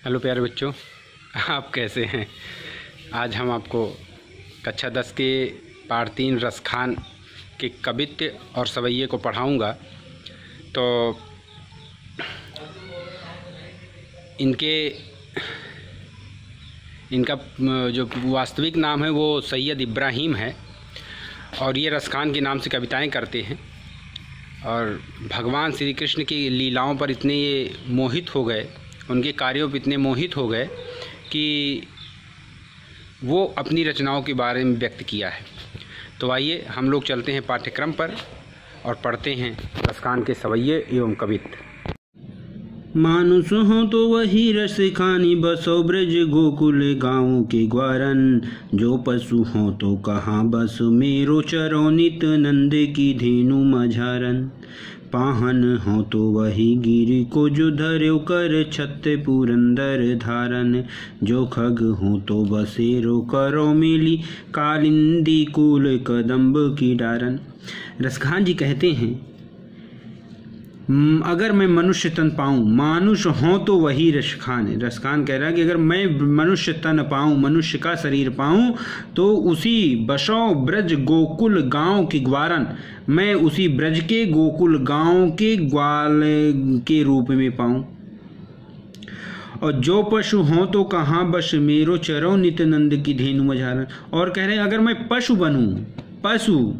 Hello प्यारे बच्चों, आप कैसे हैं। आज हम आपको कक्षा 10 के पाठ 3 रसखान के कवित्त और सवैये को पढ़ाऊंगा। तो इनका जो वास्तविक नाम है वो सैयद इब्राहिम है और ये रसखान के नाम से कविताएं करते हैं और भगवान श्री कृष्ण की लीलाओं पर इतने ये मोहित हो गए, उनके कार्यों पर इतने मोहित हो गए कि वो अपनी रचनाओं के बारे में व्यक्त किया है। तो आइए हम लोग चलते हैं पाठ्यक्रम पर और पढ़ते हैं रसखान के सवैये एवं कवित्त। मानुष हो तो वही रस खानी, बसो ब्रज गोकुल गाँव के ग्वारन। जो पशु हो तो कहाँ बस मेरो चरो नित नंद की धेनु मझारन। पाहन हो तो वही गिरि को जो धर्यो कर छत पुरंदर धारन। जो खग हो तो बसेरो करो मिली कालिंदी कुल कदम्ब की डारन। रसखान जी कहते हैं, अगर मैं मनुष्य तन पाऊँ, मानुष हो तो वही रसखान है। रसखान कह रहा है कि अगर मैं मनुष्य तन पाऊँ, मनुष्य का शरीर पाऊँ, तो उसी बसो ब्रज गोकुल गांव के ग्वारन, मैं उसी ब्रज के गोकुल गांव के ग्वाल के रूप में पाऊँ। और जो पशु हो तो कहाँ बस मेरो चरो नित्यानंद की धेनु मझारन। और कह रहे हैं अगर मैं पशु बनूं, पशु,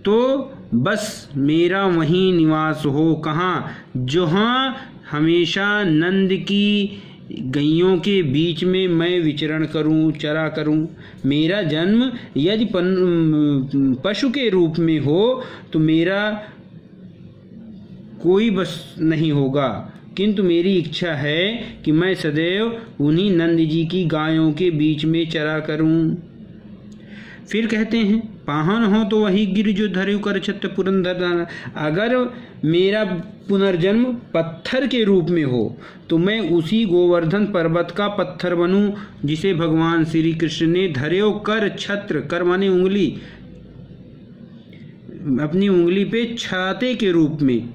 तो बस मेरा वहीं निवास हो, कहाँ, जहाँ हमेशा नंद की गैयों के बीच में मैं विचरण करूं, चरा करूं। मेरा जन्म यदि पशु के रूप में हो तो मेरा कोई बस नहीं होगा, किंतु मेरी इच्छा है कि मैं सदैव उन्हीं नंद जी की गायों के बीच में चरा करूं। फिर कहते हैं, पाहन हो तो वही गिर जो धर्यो कर छत पुरंदर दाना। अगर मेरा पुनर्जन्म पत्थर के रूप में हो तो मैं उसी गोवर्धन पर्वत का पत्थर बनूं, जिसे भगवान श्री कृष्ण ने धर्यो कर छत्र, कर माने उंगली, अपनी उंगली पे छाते के रूप में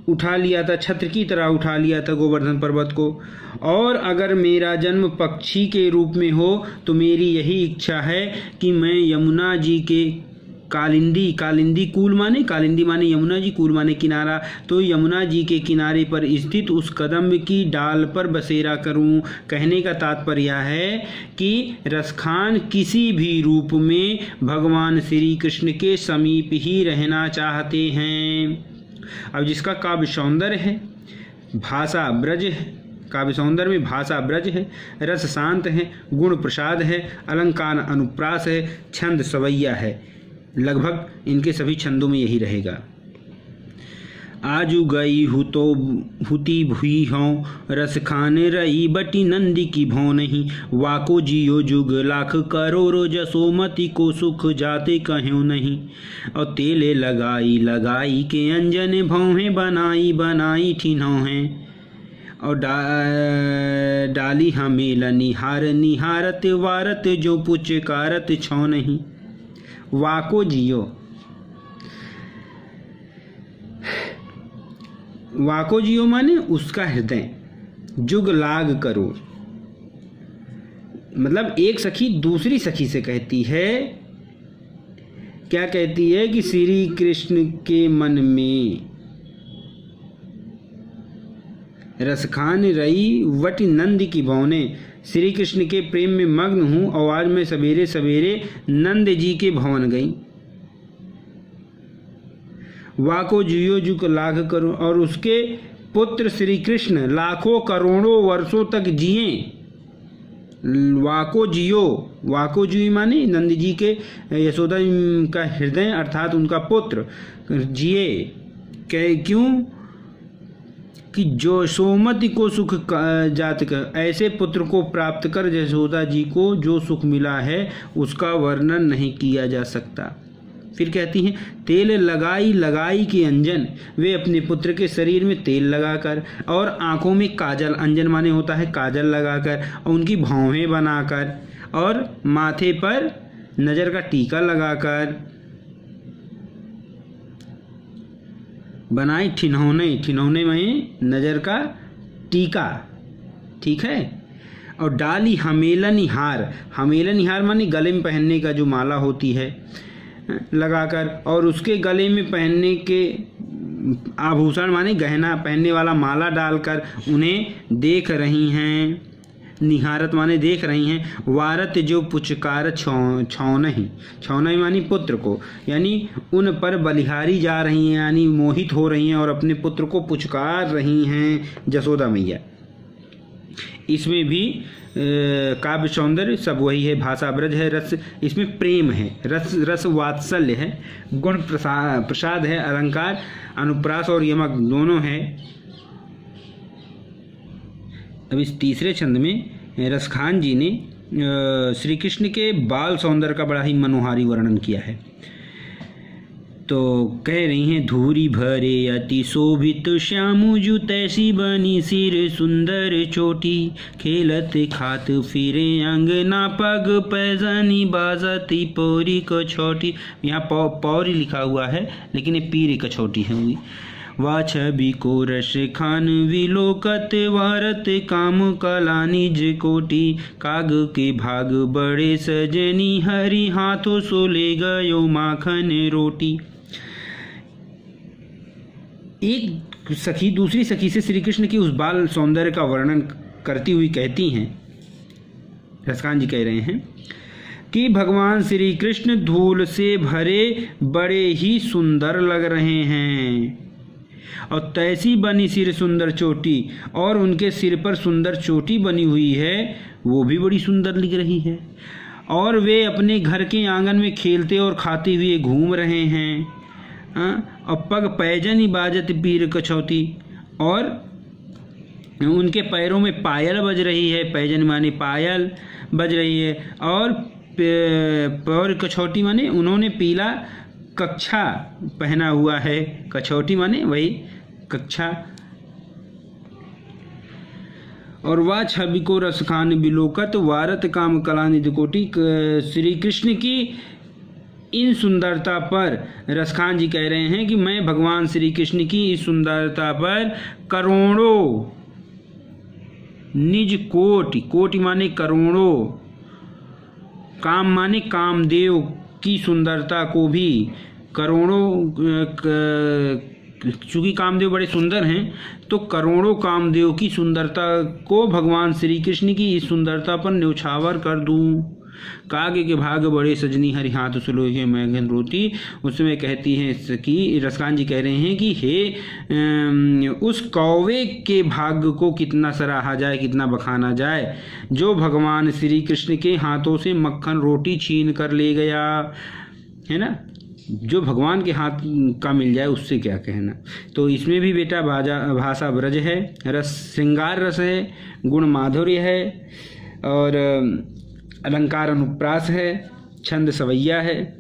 उठा लिया था, छत्र की तरह उठा लिया था गोवर्धन पर्वत को। और अगर मेरा जन्म पक्षी के रूप में हो तो मेरी यही इच्छा है कि मैं यमुना जी के कालिंदी, कालिंदी कूल माने, कालिंदी माने यमुना जी, कूल माने किनारा, तो यमुना जी के किनारे पर स्थित उस कदम्ब की डाल पर बसेरा करूं। कहने का तात्पर्य है कि रसखान किसी भी रूप में भगवान श्री कृष्ण के समीप ही रहना चाहते हैं। अब जिसका काव्य सौंदर्य है, भाषा ब्रज है, काव्य सौंदर्य में भाषा ब्रज है, रस शांत है, गुण प्रसाद है, अलंकार अनुप्रास है, छंद सवैया है। लगभग इनके सभी छंदों में यही रहेगा। आजू गई हूँ तो हुती भुई हों, रस खाने रही बटी नंदी की भौ नहीं। वाको जियो जुग लाख करोड़ो, जसोमती को सुख जाते कहो नहीं। और तेले लगाई लगाई के अंजन, भौहें बनाई बनाई ठिनौ हैं। और डाली हमेल निहार निहारत वारत, जो पुचकारत छौ नहीं। वाको जियो, वाको जियो माने उसका हृदय, जुग लाग करो, मतलब एक सखी दूसरी सखी से कहती है, क्या कहती है कि श्री कृष्ण के मन में रसखान रही वट नंद की भौने। श्री कृष्ण के प्रेम में मग्न हूं और आज मैं सवेरे सवेरे नंद जी के भवन गई। वाको जियो जुग लाग करो, और उसके पुत्र श्री कृष्ण लाखों करोड़ों वर्षों तक जिए। वाको जियो, वाको जियो माने नंद जी के, यशोदा का हृदय अर्थात उनका पुत्र जिए। क्यों कि जो सोमति को सुख जात कर, ऐसे पुत्र को प्राप्त कर यशोदा जी को जो सुख मिला है उसका वर्णन नहीं किया जा सकता। फिर कहती हैं, तेल लगाई लगाई के अंजन, वे अपने पुत्र के शरीर में तेल लगाकर और आंखों में काजल, अंजन माने होता है काजल लगाकर, और उनकी भौहें बनाकर और माथे पर नजर का टीका लगाकर बनाई ठिनौने, ठिनौने में नज़र का टीका, ठीक है। और डाली हमेलनी हार, हमेलनी हार माने गले में पहनने का जो माला होती है लगाकर, और उसके गले में पहनने के आभूषण माने गहना पहनने वाला माला डालकर उन्हें देख रही हैं। निहारत माने देख रही हैं। वारत जो पुचकार छौनहि, छौनहि मानी पुत्र को, यानी उन पर बलिहारी जा रही हैं, यानी मोहित हो रही हैं और अपने पुत्र को पुचकार रही हैं जसोदा मैया। इसमें भी काव्य सौंदर्य सब वही है, भाषा ब्रज है, रस इसमें प्रेम है, रस वात्सल्य है, गुण प्रसाद है, अलंकार अनुप्रास और यमक दोनों है। अब इस तीसरे छंद में रसखान जी ने श्री कृष्ण के बाल सौंदर्य का बड़ा ही मनोहारी वर्णन किया है। तो कह रही हैं, धूरी भरे अति शोभित श्यामुजु तैसी बनी सिर सुंदर चोटी, खेलत खात फिरे अंगना पग पैजनी बाजती पौरी कछौटी। यहाँ पौरी लिखा हुआ है लेकिन ये पीरी कछौटी है हुई। वा छवि को रस खान विलोकत वारत काम कला निज कोटि, काग के भाग बड़े सजनी हरि हाथों सो ले गयो माखन रोटी। एक सखी दूसरी सखी से श्री कृष्ण की उस बाल सौंदर्य का वर्णन करती हुई कहती हैं, रसखान जी कह रहे हैं कि भगवान श्री कृष्ण धूल से भरे बड़े ही सुंदर लग रहे हैं, और तैसी बनी सिर सुंदर चोटी, और उनके सिर पर सुंदर चोटी बनी हुई है वो भी बड़ी सुंदर लग रही है, और वे अपने घर के आंगन में खेलते और खाते हुए घूम रहे हैं। और पग पैजनी बाजत पीर कछौती, और उनके पैरों में पायल बज रही है, पैजन माने पायल बज रही है, और पैर कछौटी माने उन्होंने पीला कच्छा पहना हुआ है, कछौटी माने वही कच्छा। और वह छवि को रसखान बिलोकत वारत काम कला निधि कोटि। श्री कृष्ण की इन सुंदरता पर रसखान जी कह रहे हैं कि मैं भगवान श्री कृष्ण की इस सुंदरता पर करोड़ों निज कोटि, कोटि माने करोड़ों, काम माने कामदेव की सुंदरता को भी करोड़ों, चूंकि कामदेव बड़े सुंदर हैं तो करोड़ों कामदेव की सुंदरता को भगवान श्री कृष्ण की इस सुंदरता पर न्यौछावर कर दूं। कागे के भाग बड़े सजनी हरि हाथ सुलोगे मैगन रोटी। उसमें कहती हैं कि रसखान जी कह रहे हैं कि हे उस कौवे के भाग्य को कितना सराहा जाए, कितना बखाना जाए जो भगवान श्री कृष्ण के हाथों से मक्खन रोटी छीन कर ले गया, है ना। जो भगवान के हाथ का मिल जाए उससे क्या कहना। तो इसमें भी बेटा भाषा ब्रज है, रस श्रृंगार रस है, गुण माधुर्य है, और अलंकार अनुप्रास है, छंद सवैया है।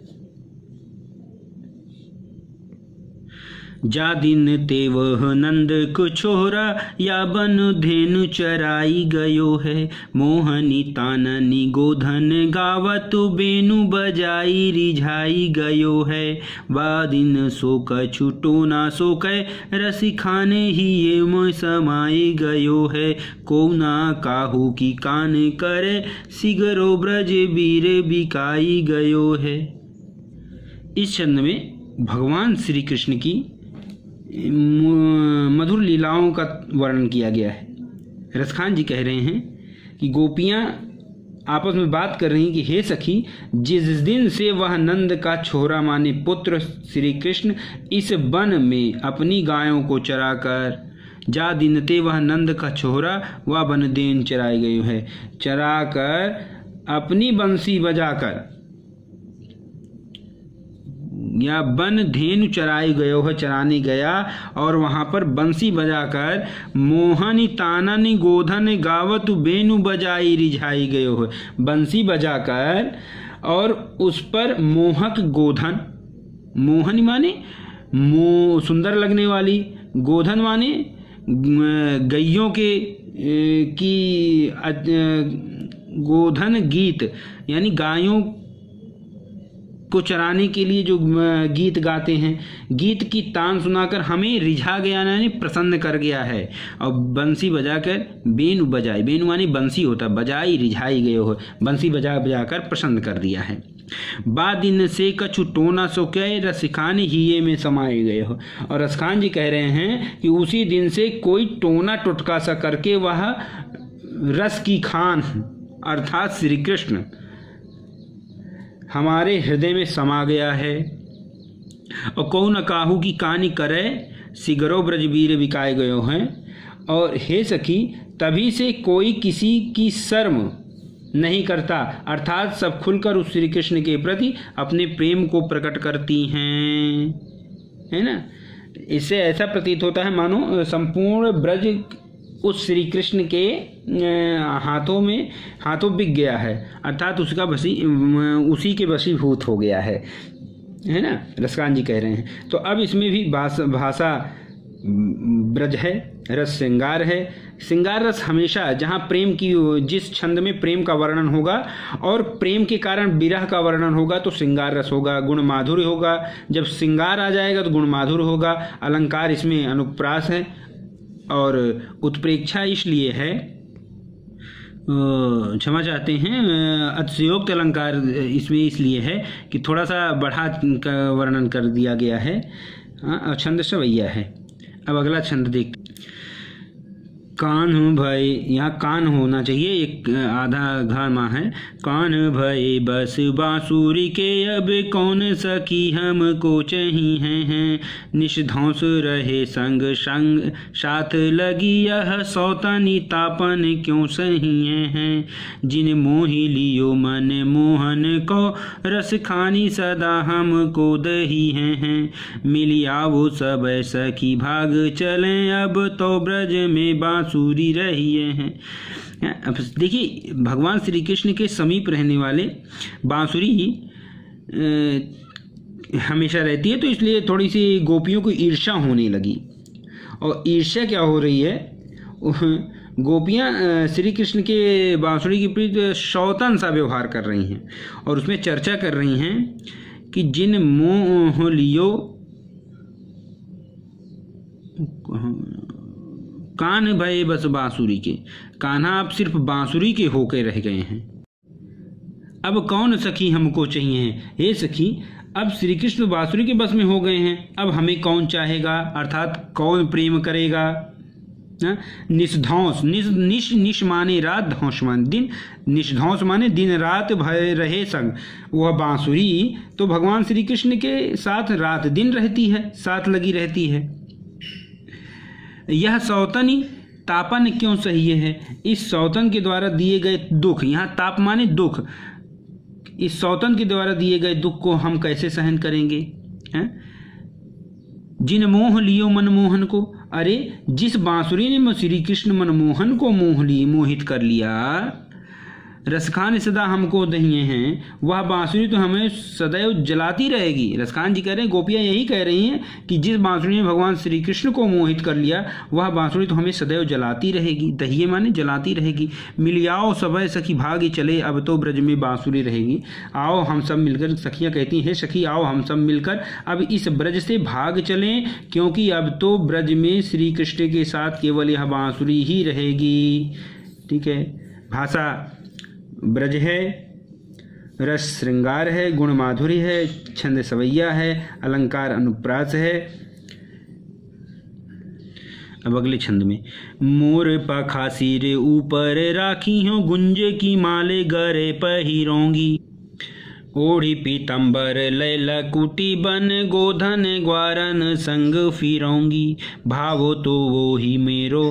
जा दिन ते वह नंद को छोरा, या बन धेनु चराई गयो है, मोहनी ताननी गोधन गावत बेनु बजाई रिझाई गयो है, वा दिन सो कछु टोना सो कै रसिखाने ही ये मोय समाई गयो है, को ना काहू की कान करे सिगरो ब्रज बीर बिकाई गयो है। इस छंद में भगवान श्री कृष्ण की मधुर लीलाओं का वर्णन किया गया है। रसखान जी कह रहे हैं कि गोपियां आपस में बात कर रही कि हे सखी, जिस दिन से वह नंद का छोरा माने पुत्र श्री कृष्ण इस वन में अपनी गायों को चराकर, जा दिनते वह नंद का छोरा वह बन देन चराए गए है, चराकर अपनी बंसी बजाकर, या बन धेनु चराई गयो है, चराने गया और वहां पर बंसी बजाकर, मोहनी ताननी गोधन गावत बेनु बजाई रिझाई गयो है, बंसी बजाकर और उस पर मोहक गोधन, मोहनी माने सुंदर लगने वाली, गोधन माने गैयों के की गोधन गीत, यानी गायों को चराने के लिए जो गीत गाते हैं, गीत की तान सुनाकर हमें रिझा गया, यानी प्रसन्न कर गया है। और बंसी बजाकर बेनु बजाई, बेनु मानी बंसी होता, बजाई रिझाई गए हो, बंसी बजा बजाकर प्रसन्न कर दिया है। बा दिन से कछु टोना सो कह रसखान हिये में समाये गए हो। और रसखान जी कह रहे हैं कि उसी दिन से कोई टोना टुटका सा करके वह रस की खान अर्थात श्री कृष्ण हमारे हृदय में समा गया है। और कौ न काहू की कहानी करे सिगरो ब्रजवीर बिकाए गयो हैं। और हे सखी, तभी से कोई किसी की शर्म नहीं करता, अर्थात सब खुलकर उस श्री कृष्ण के प्रति अपने प्रेम को प्रकट करती हैं, है ना। इससे ऐसा प्रतीत होता है मानो संपूर्ण ब्रज उस श्री कृष्ण के हाथों बिक गया है, अर्थात उसी के वशीभूत हो गया है ना, रसकान जी कह रहे हैं। तो अब इसमें भी भाषा ब्रज है, रस श्रृंगार है। श्रृंगार रस हमेशा जहाँ प्रेम की, जिस छंद में प्रेम का वर्णन होगा और प्रेम के कारण विरह का वर्णन होगा तो श्रृंगार रस होगा, गुण माधुर्य होगा। जब श्रृंगार आ जाएगा तो गुण माधुर्य होगा। अलंकार इसमें अनुप्रास है और उत्प्रेक्षा इसलिए है, क्षमा चाहते हैं, अतिशयोक्त अलंकार इसमें इसलिए है कि थोड़ा सा बढ़ा का वर्णन कर दिया गया है। छंद सवैया है। अब अगला छंद देख, कान भय, यहाँ कान होना चाहिए, एक आधा घामा है। कान भय बस बांसुरी के अब कौन सकी हमको चही हैं, निष्ध्वंस रहे संग संग साथ लगी यह सौतनी तापन क्यों सही हैं, जिन मोहि लियो मन मोहन को रस खानी सदा हमको दही हैं, मिलिया वो सब सखी भाग चले अब तो ब्रज में बांसुरी रहिए हैं। अब देखिए, भगवान श्री कृष्ण के समीप रहने वाले बांसुरी हमेशा रहती है, तो इसलिए थोड़ी सी गोपियों को ईर्ष्या होने लगी। और ईर्ष्या क्या हो रही है, गोपियाँ श्री कृष्ण के बांसुरी के प्रति सौतन सा व्यवहार कर रही हैं और उसमें चर्चा कर रही हैं कि जिन मोह लियो कान भय बस बांसुरी के, कान्हा आप सिर्फ बांसुरी के होके रह गए हैं। अब कौन सखी हमको चाहिए हैं, हे सखी अब श्री कृष्ण बांसुरी के बस में हो गए हैं, अब हमें कौन चाहेगा, अर्थात कौन प्रेम करेगा। निष्ध्वंस, निश माने रात, ध्वंस माने दिन, निष्ध्वंस माने दिन रात भय रहे संग। वह बांसुरी तो भगवान श्री कृष्ण के साथ रात दिन रहती है, साथ लगी रहती है। यह सौतनी तापन क्यों सही है, इस सौतन के द्वारा दिए गए दुख, यहाँ ताप माने दुख, इस सौतन के द्वारा दिए गए दुख को हम कैसे सहन करेंगे। जिन मोह लियो मनमोहन को, अरे जिस बांसुरी ने श्री कृष्ण मनमोहन को मोहित कर लिया, रसखान सदा हमको दहिए हैं, वह बांसुरी तो हमें सदैव जलाती रहेगी। रसखान जी कह रहे हैं, गोपियाँ यही कह रही हैं कि जिस बांसुरी ने भगवान श्री कृष्ण को मोहित कर लिया, वह बांसुरी तो हमें सदैव जलाती रहेगी। दहिए माने जलाती रहेगी। मिलियाओ सबय सखी भाग्य चले, अब तो ब्रज में बांसुरी रहेगी। आओ हम सब मिलकर, सखियाँ कहती हैं, सखी आओ हम सब मिलकर अब इस ब्रज से भाग चलें, क्योंकि अब तो ब्रज में श्री कृष्ण के साथ केवल यह बांसुरी ही रहेगी। ठीक है, भाषा ब्रज है, रस श्रृंगार है, गुण माधुर्य है, छंद सवैया है, अलंकार अनुप्रास है। अब अगले छंद में, मोर पखा सिर ऊपर राखी हो, गुंज की माले गरे पहिरोंगी, ओढ़ी पीतंबर लैला कुटी बन, गोधन ग्वारन संग फिरोंगी, भावो तो वो ही मेरो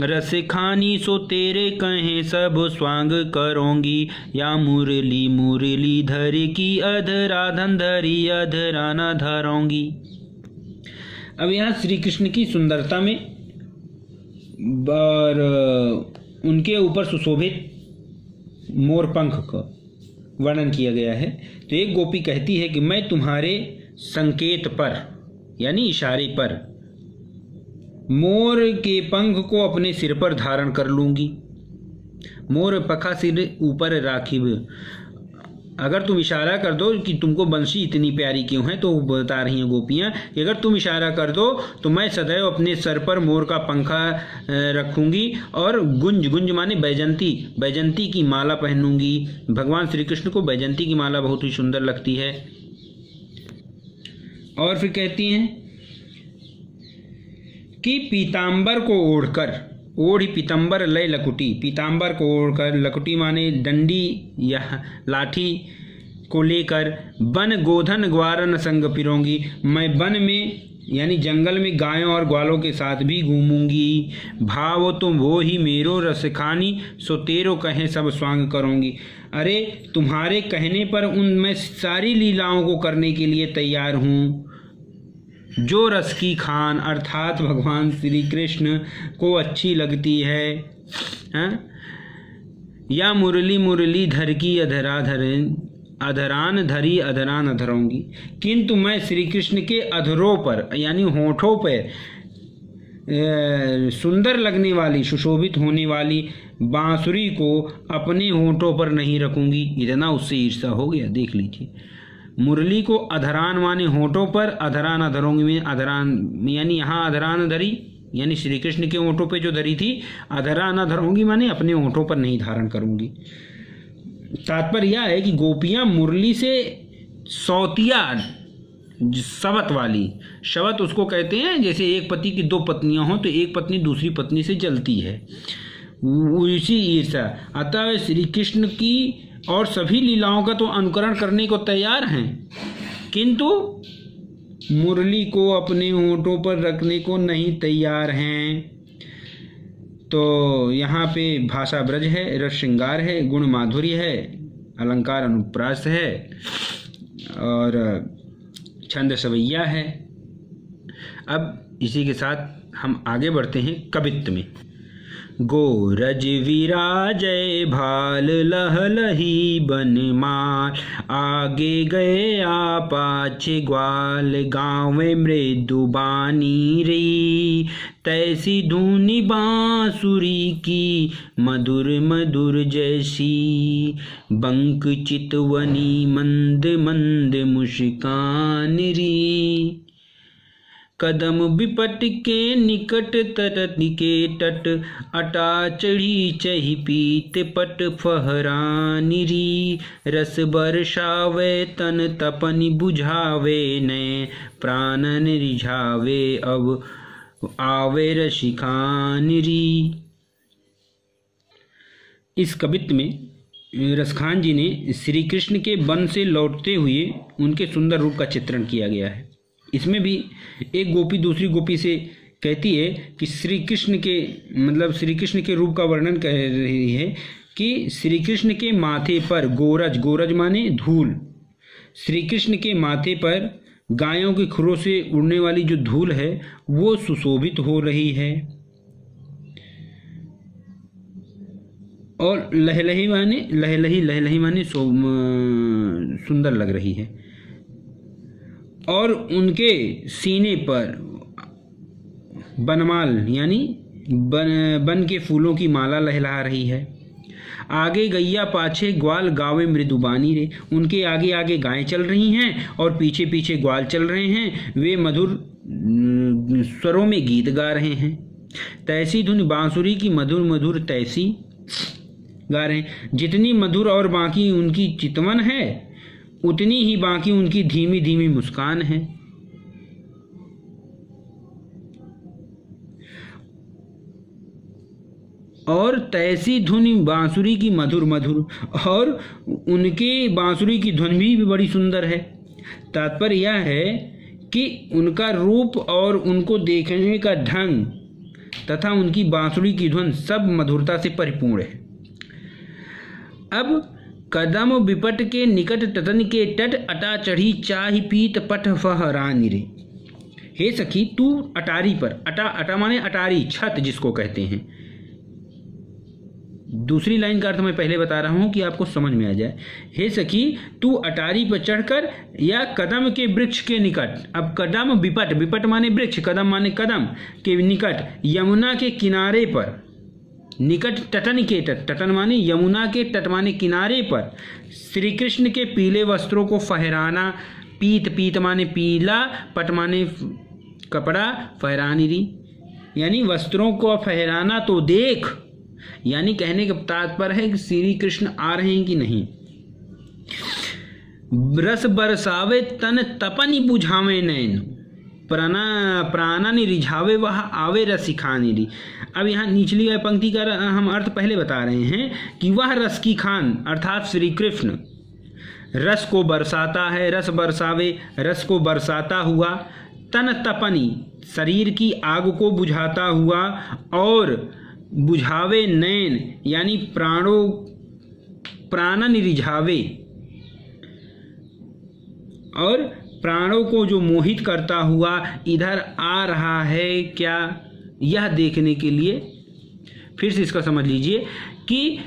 रस खानी, सो तेरे कहे सब स्वांग करोंगी, या मुरली मुरली धर की अधराधन धरी अधराना धरोंगी। अब यहाँ श्री कृष्ण की सुंदरता में और उनके ऊपर सुशोभित मोर पंख का वर्णन किया गया है। तो एक गोपी कहती है कि मैं तुम्हारे संकेत पर, यानी इशारे पर, मोर के पंख को अपने सिर पर धारण कर लूंगी। मोर पखा सिर ऊपर राखिब, अगर तुम इशारा कर दो कि तुमको बंसी इतनी प्यारी क्यों है, तो बता रही हैं गोपियाँ कि अगर तुम इशारा कर दो तो मैं सदैव अपने सर पर मोर का पंखा रखूंगी और गुंज, गुंज माने बैजंती, बैजंती की माला पहनूंगी। भगवान श्री कृष्ण को बैजंती की माला बहुत ही सुंदर लगती है। और फिर कहती हैं कि पीताम्बर को ओढ़कर, ओढ़ी पीतम्बर लय लकुटी, पीताम्बर को ओढ़कर, लकुटी माने डंडी या लाठी को लेकर, वन गोधन ग्वारन संग फिरूंगी, मैं वन में यानी जंगल में गायों और ग्वालों के साथ भी घूमूंगी। भावो तुम वो ही मेरो रस खानी, सो तेरो कहें सब स्वांग करूंगी। अरे तुम्हारे कहने पर उन मैं सारी लीलाओं को करने के लिए तैयार हूँ जो रस की खान अर्थात भगवान श्री कृष्ण को अच्छी लगती है। या मुरली मुरली धर की अधराधर, अधरान धरी अधरान अधरोंगी, किंतु मैं श्री कृष्ण के अधरों पर यानी होठों पर सुंदर लगने वाली, सुशोभित होने वाली बांसुरी को अपने होठों पर नहीं रखूंगी। इतना उससे ईर्ष्या हो गया, देख लीजिए। मुरली को अधरान माने होठों पर, अधरान अधरोंगी में, अधरान यानी यहाँ अधरान धरी यानी श्री कृष्ण के होठों पे जो धरी थी, अधरान अधरोंगी माने अपने होठों पर नहीं धारण करूंगी। तात्पर्य यह है कि गोपियां मुरली से सौतिया शवत वाली, शवत उसको कहते हैं जैसे एक पति की दो पत्नियां हों तो एक पत्नी दूसरी पत्नी से जलती है, उसी ईर्ष्या। अतः श्री कृष्ण की और सभी लीलाओं का तो अनुकरण करने को तैयार हैं, किंतु मुरली को अपने होठों पर रखने को नहीं तैयार हैं। तो यहाँ पे भाषा ब्रज है, रस श्रृंगार है, गुण माधुर्य है, अलंकार अनुप्रास है और छंद सवैया है। अब इसी के साथ हम आगे बढ़ते हैं कवित्व में। गोरज विराजय भाल लहलही बनमाल, आगे गए आ पाछे ग्वाल, गाँव मृदुबानी रे, तैसी धुनी बांसुरी की मधुर मधुर जैसी, बंक चितवनी मंद मंद मुस्कान री, कदम विपट के निकट तरत के तट, अटा चढ़ी चही पीत पट फहरानी री, रस बरसावे तन तपनि बुझावे ने, प्राणन रिझावे अब आवे रसिकानी री। इस कवित्व में रसखान जी ने श्री कृष्ण के वन से लौटते हुए उनके सुंदर रूप का चित्रण किया गया है। इसमें भी एक गोपी दूसरी गोपी से कहती है कि श्री कृष्ण के मतलब श्री कृष्ण के रूप का वर्णन कर रही है कि श्री कृष्ण के माथे पर गोरज, गोरज माने धूल, श्री कृष्ण के माथे पर गायों के खुरों से उड़ने वाली जो धूल है वो सुशोभित हो रही है, और लहलही माने लहलही, लहलही माने सुंदर लग रही है, और उनके सीने पर बनमाल यानी बन के फूलों की माला लहला रही है। आगे गैया पाछे ग्वाल गावे मृदुबानी रे, उनके आगे आगे गायें चल रही हैं और पीछे पीछे ग्वाल चल रहे हैं, वे मधुर स्वरों में गीत गा रहे हैं। तैसी धुन बांसुरी की मधुर मधुर तैसी गा रहे हैं, जितनी मधुर और बाकी उनकी चितवन है उतनी ही बाकी उनकी धीमी धीमी मुस्कान है। और तैसी धुन बांसुरी की मधुर मधुर, और उनके बांसुरी की धुन भी बड़ी सुंदर है। तात्पर्य यह है कि उनका रूप और उनको देखने का ढंग तथा उनकी बांसुरी की धुन सब मधुरता से परिपूर्ण है। अब कदम विपट के निकट तटन के तट, अटा चढ़ी चाही पीत पट फहरानी रे। हे सखी तू अटारी पर, अटा अटा माने अटारी, छत जिसको कहते हैं। दूसरी लाइन का अर्थ मैं पहले बता रहा हूं कि आपको समझ में आ जाए। हे सखी तू अटारी पर चढ़कर या कदम के वृक्ष के निकट, अब कदम विपट, विपट माने वृक्ष, कदम माने कदम के निकट, यमुना के किनारे पर निकट तटन के तट, तटन माने यमुना के तट माने किनारे पर श्री कृष्ण के पीले वस्त्रों को फहराना, पीत, पीत माने पीला, पट माने कपड़ा, फहरानी री यानी वस्त्रों को फहराना तो देख, यानी कहने का तात्पर्य है कि श्री कृष्ण आ रहे हैं कि नहीं। रस बरसावे तन तपनि बुझावे नैन, प्राणनि रिझावे वह आवे रसिखानी री। अब यहाँ निचली पंक्ति का हम अर्थ पहले बता रहे हैं कि वह रस की खान अर्थात श्री कृष्ण रस को बरसाता है, रस बरसावे रस को बरसाता हुआ, तन तपनी शरीर की आग को बुझाता हुआ, और बुझावे नैन यानी प्राणन रिझावे और प्राणों को जो मोहित करता हुआ इधर आ रहा है क्या, यह देखने के लिए। फिर से इसका समझ लीजिए कि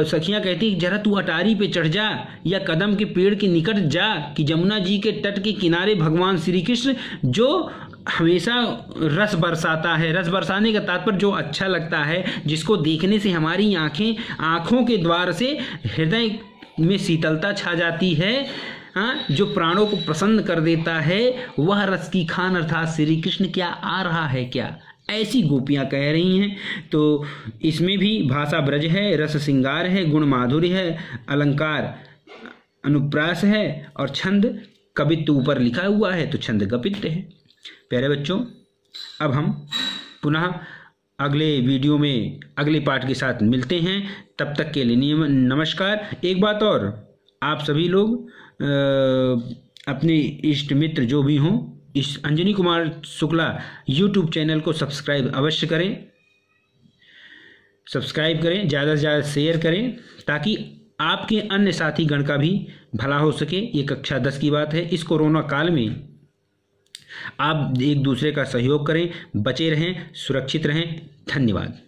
सखियां कहती जरा तू अटारी पे चढ़ जा या कदम के पेड़ के निकट जा कि जमुना जी के तट के किनारे भगवान श्री कृष्ण जो हमेशा रस बरसाता है, रस बरसाने का तात्पर्य जो अच्छा लगता है, जिसको देखने से हमारी आँखों के द्वार से हृदय में शीतलता छा जाती है, हाँ, जो प्राणों को प्रसन्न कर देता है, वह रस की खान अर्थात श्री कृष्ण क्या आ रहा है क्या, ऐसी गोपियां कह रही हैं। तो इसमें भी भाषा ब्रज है, रस श्रृंगार है, गुण माधुर्य है, अलंकार अनुप्रास है और छंद कवित्व ऊपर लिखा हुआ है तो छंद गपित्व है। प्यारे बच्चों, अब हम पुनः अगले वीडियो में अगले पाठ के साथ मिलते हैं। तब तक के लिए नमस्कार। एक बात और, आप सभी लोग अपने इष्ट मित्र जो भी हों इस अंजनी कुमार शुक्ला यूट्यूब चैनल को सब्सक्राइब अवश्य करें, सब्सक्राइब करें, ज़्यादा से ज़्यादा शेयर करें ताकि आपके अन्य साथी गण का भी भला हो सके। ये कक्षा 10 की बात है। इस कोरोना काल में आप एक दूसरे का सहयोग करें, बचे रहें, सुरक्षित रहें। धन्यवाद।